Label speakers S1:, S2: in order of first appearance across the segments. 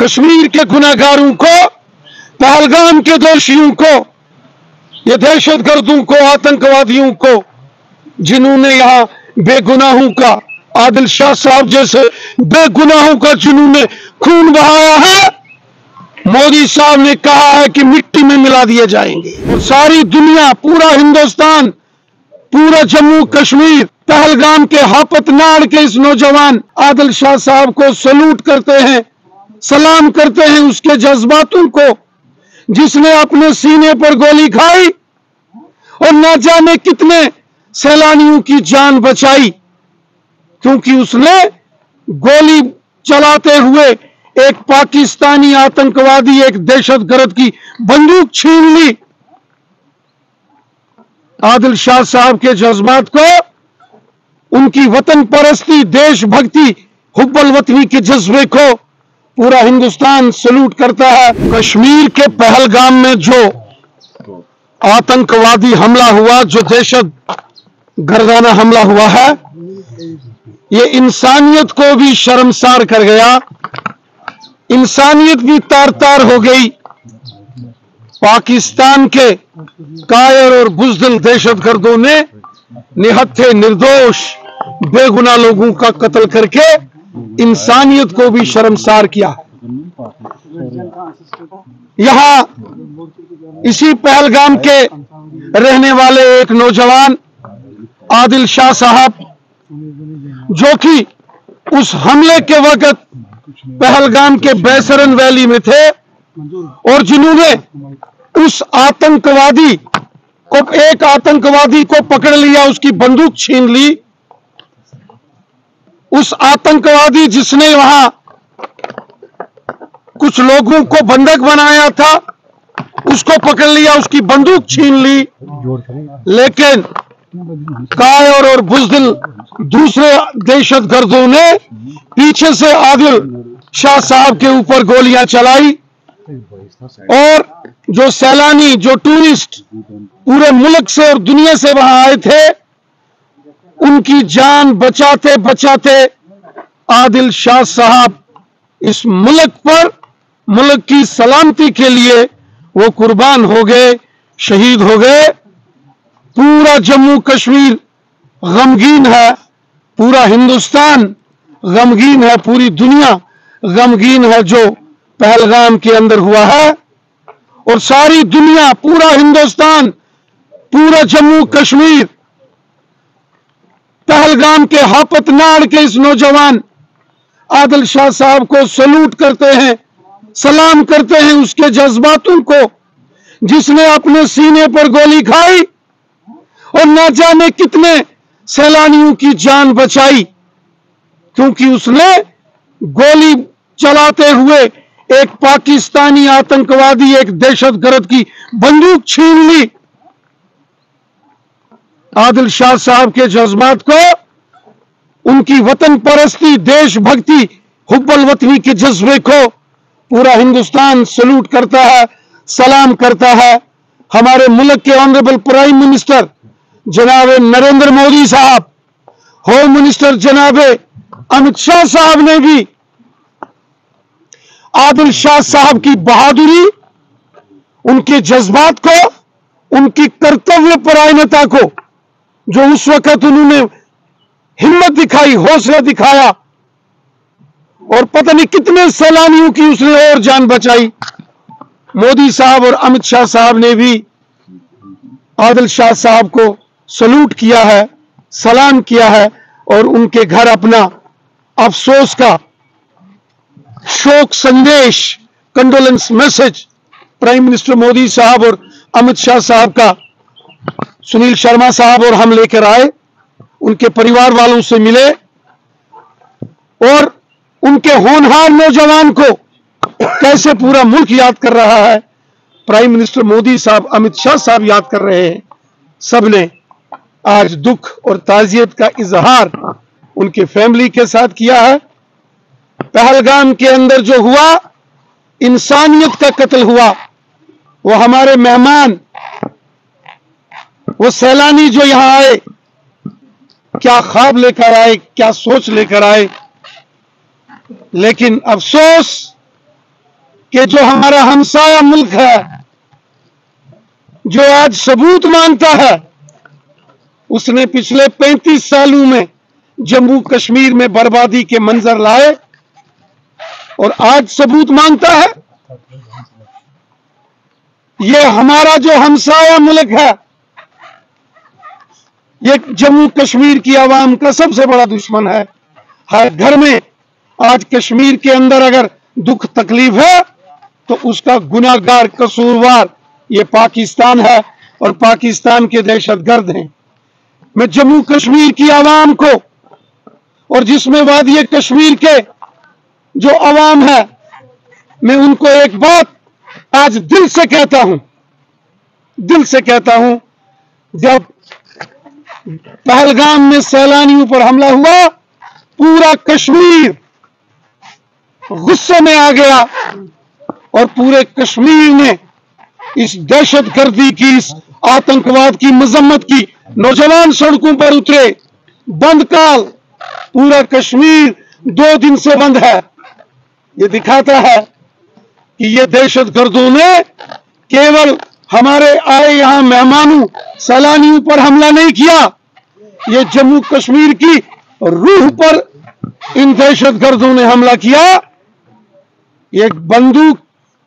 S1: कश्मीर के गुनाहगारों को, पहलगाम के दोषियों को, ये दहशतगर्दों को, आतंकवादियों को, जिन्होंने यहाँ बेगुनाहों का, आदिल शाह साहब जैसे बेगुनाहों का जिन्होंने खून बहाया है, मोदी साहब ने कहा है कि मिट्टी में मिला दिए जाएंगे। और सारी दुनिया, पूरा हिंदुस्तान, पूरा जम्मू कश्मीर पहलगाम के हापतनाड़ के इस नौजवान आदिल शाह साहब को सलूट करते हैं, सलाम करते हैं उसके जज्बातों को, जिसने अपने सीने पर गोली खाई और न जाने कितने सैलानियों की जान बचाई, क्योंकि उसने गोली चलाते हुए एक पाकिस्तानी आतंकवादी, एक दहशतगर्द की बंदूक छीन ली। आदिल शाह साहब के जज्बात को, उनकी वतन परस्ती, देशभक्ति, हुब्बुल वतनी के जज्बे को पूरा हिंदुस्तान सलूट करता है। कश्मीर के पहलगाम में जो आतंकवादी हमला हुआ, जो दहशत गर्दाना हमला हुआ है, ये इंसानियत को भी शर्मसार कर गया, इंसानियत भी तार तार हो गई। पाकिस्तान के कायर और बुज़दिल दहशतगर्दों ने निहत्थे निर्दोष बेगुनाह लोगों का कत्ल करके इंसानियत को भी शर्मसार किया। यहां इसी पहलगाम के रहने वाले एक नौजवान आदिल शाह साहब, जो कि उस हमले के वक्त पहलगाम के बैसरन वैली में थे और जिन्होंने उस आतंकवादी को, एक आतंकवादी को पकड़ लिया, उसकी बंदूक छीन ली, उस आतंकवादी जिसने वहां कुछ लोगों को बंधक बनाया था, उसको पकड़ लिया, उसकी बंदूक छीन ली। लेकिन कायर और बुज़दिल दूसरे दहशतगर्दों ने पीछे से आदिल शाह साहब के ऊपर गोलियां चलाई और जो सैलानी, जो टूरिस्ट पूरे मुल्क से और दुनिया से वहां आए थे, उनकी जान बचाते बचाते आदिल शाह साहब इस मुल्क पर, मुल्क की सलामती के लिए वो कुर्बान हो गए, शहीद हो गए। पूरा जम्मू कश्मीर गमगीन है, पूरा हिंदुस्तान गमगीन है, पूरी दुनिया गमगीन है जो पहलगाम के अंदर हुआ है। और सारी दुनिया, पूरा हिंदुस्तान, पूरा जम्मू कश्मीर पहलगाम के हापतनाड़ के इस नौजवान आदिल शाह साहब को सलूट करते हैं, सलाम करते हैं उसके जज्बातों को, जिसने अपने सीने पर गोली खाई और न जाने कितने सैलानियों की जान बचाई, क्योंकि उसने गोली चलाते हुए एक पाकिस्तानी आतंकवादी, एक दहशतगर्द की बंदूक छीन ली। आदिल शाह साहब के जज्बात को, उनकी वतन परस्ती, देशभक्ति, हुब्बुल वतनी के जज्बे को पूरा हिंदुस्तान सलूट करता है, सलाम करता है। हमारे मुल्क के ऑनरेबल प्राइम मिनिस्टर जनाब नरेंद्र मोदी साहब, होम मिनिस्टर जनाब अमित शाह साहब ने भी आदिल शाह साहब की बहादुरी, उनके जज्बात को, उनकी कर्तव्य परायणता को, जो उस वक्त उन्होंने हिम्मत दिखाई, हौसला दिखाया और पता नहीं कितने सैलानियों की उसने और जान बचाई, मोदी साहब और अमित शाह साहब ने भी आदिल शाह साहब को सलूट किया है, सलाम किया है और उनके घर अपना अफसोस का शोक संदेश, condolence message prime minister Modi साहब और अमित शाह साहब का सुनील शर्मा साहब और हम लेकर आए, उनके परिवार वालों से मिले और उनके होनहार नौजवान को कैसे पूरा मुल्क याद कर रहा है, प्राइम मिनिस्टर मोदी साहब, अमित शाह साहब याद कर रहे हैं। सबने आज दुख और ताजियत का इजहार उनके फैमिली के साथ किया है। पहलगाम के अंदर जो हुआ, इंसानियत का कत्ल हुआ, वो हमारे मेहमान, वो सैलानी जो यहां आए, क्या ख्वाब लेकर आए, क्या सोच लेकर आए, लेकिन अफसोस کہ جو ہمارا ہمسایہ ملک ہے، جو آج ثبوت مانگتا ہے، اس نے پچھلے 35 سالوں میں جموں کشمیر میں بربادی کے منظر لائے اور آج ثبوت مانگتا ہے۔ یہ ہمارا جو ہمسایہ ملک ہے، یہ جموں کشمیر کی عوام کا سب سے بڑا دشمن ہے۔ ہر گھر میں آج کشمیر کے اندر اگر دکھ تکلیف ہے تو اس کا گناہگار قصوروار یہ پاکستان ہے اور پاکستان کے دہشت گرد ہیں۔ میں جموں کشمیر کی عوام کو اور جس میں وادی کشمیر کے جو عوام ہے، میں ان کو ایک بات آج دل سے کہتا ہوں، جب پہلگام میں سیلانیوں پر حملہ ہوا، پورا کشمیر غصے میں آ گیا اور پورے کشمیر نے اس دہشت گردی کی، اس آتنکواد کی مذمت کی، نوجوان سڑکوں پر اترے، بند کال، پورا کشمیر 2 دن سے بند ہے۔ یہ دکھاتا ہے کہ یہ دہشت گردوں نے کیول ہمارے آئے یہاں مہمانوں، سیلانیوں پر حملہ نہیں کیا، یہ جموں کشمیر کی روح پر ان دہشت گردوں نے حملہ کیا۔ یہ بندوق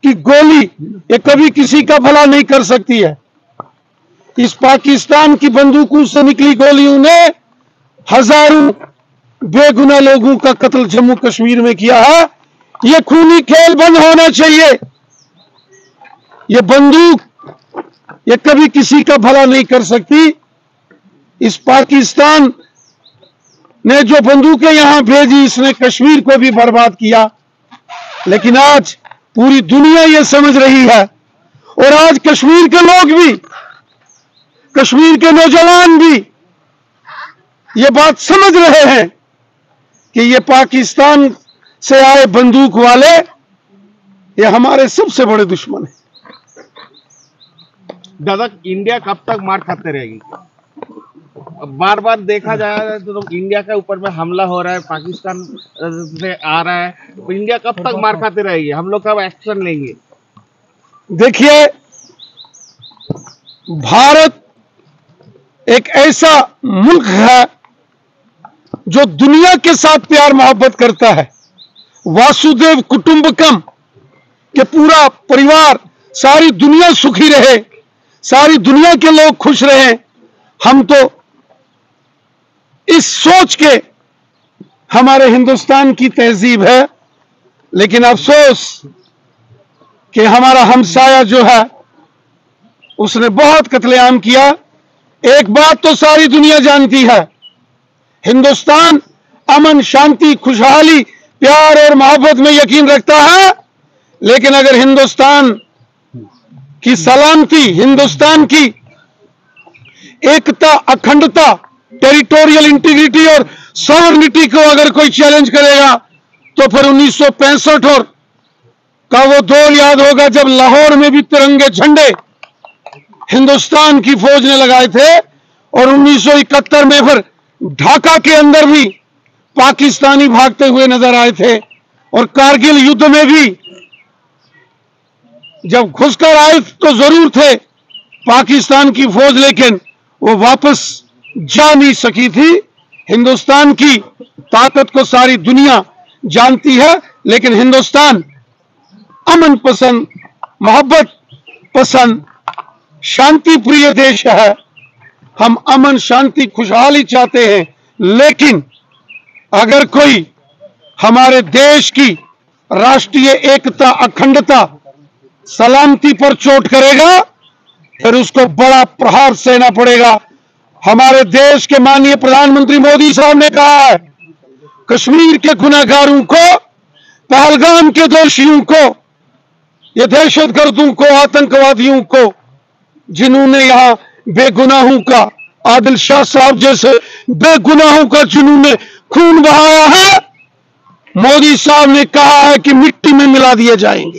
S1: کی گولی یہ کبھی کسی کا بھلا نہیں کر سکتی ہے۔ اس پاکستان کی بندوقوں سے نکلی گولیوں نے ہزاروں بے گناہ لوگوں کا قتل جموں کشمیر میں کیا ہے۔ یہ خونی کھیل بند ہونا چاہیے۔ یہ بندوق یہ کبھی کسی کا بھلا نہیں کر سکتی۔ اس پاکستان نے جو بندوقیں یہاں بھیجی، اس نے کشمیر کو بھی برباد کیا، لیکن آج پوری دنیا یہ سمجھ رہی ہے اور آج کشمیر کے لوگ بھی، کشمیر کے نوجوان بھی یہ بات سمجھ رہے ہیں کہ یہ پاکستان سے آئے بندوق والے یہ ہمارے سب سے بڑے دشمن ہیں۔
S2: دادا، انڈیا کب تک مار کھاتے رہے گی؟ بار بار دیکھا جائے تو انڈیا کے اوپر میں حملہ ہو رہا ہے، پاکستان سے آ رہا ہے، انڈیا کب تک مار کھاتے رہے گی؟ ہم لوگ کب ایکشن لیں گے؟
S1: دیکھیے، بھارت ایک ایسا ملک ہے جو دنیا کے ساتھ پیار محبت کرتا ہے، واسودیو کٹمبکم، کہ پورا پریوار، ساری دنیا سکھی رہے، ساری دنیا کے لوگ خوش رہیں۔ ہم تو اس سوچ کے ہمارے ہندوستان کی تہذیب ہے، لیکن افسوس کہ ہمارا ہمسایہ جو ہے اس نے بہت قتل عام کیا۔ ایک بات تو ساری دنیا جانتی ہے، ہندوستان امن، شانتی، خوشحالی، پیار اور محبت میں یقین رکھتا ہے، لیکن اگر ہندوستان کی سلامتی، ہندوستان کی ایکتا، اکھنڈتا، ٹیریٹوریل انٹیگریٹی اور ساورنٹی کو اگر کوئی چیلنج کرے گا تو پھر 1965 کا وہ دور یاد ہوگا جب لاہور میں بھی ترنگے جھنڈے ہندوستان کی فوج نے لگائے تھے، اور 1971 میں پھر ڈھاکہ کے اندر بھی پاکستانی بھاگتے ہوئے نظر آئے تھے، اور کارگل یدھ میں بھی جب گھس کر آئے تو ضرور تھے پاکستان کی فوج، لیکن وہ واپس جا نہیں سکی تھی۔ ہندوستان کی طاقت کو ساری دنیا جانتی ہے، لیکن ہندوستان امن پسند، محبت پسند، شانتی پریہ دیش ہے۔ ہم امن، شانتی، خوشحالی چاہتے ہیں، لیکن اگر کوئی ہمارے دیش کی راشٹریہ ایکتا، اکھنڈتا، سلامتی پر چوٹ کرے گا پھر اس کو بڑا پرہار سہنا پڑے گا۔ ہمارے دیش کے ماننیہ پردھان منتری مودی صاحب نے کہا ہے، کشمیر کے گناہگاروں کو، پہلگام کے دوشیوں کو، یہ دہشت گردوں کو، آتنکوادیوں کو، جنہوں نے یہاں بے گناہوں کا، عادل شاہ صاحب جیسے بے گناہوں کا جنہوں نے خون بہایا ہے، مودی صاحب نے کہا ہے کہ مٹی میں ملا دیے جائیں گے۔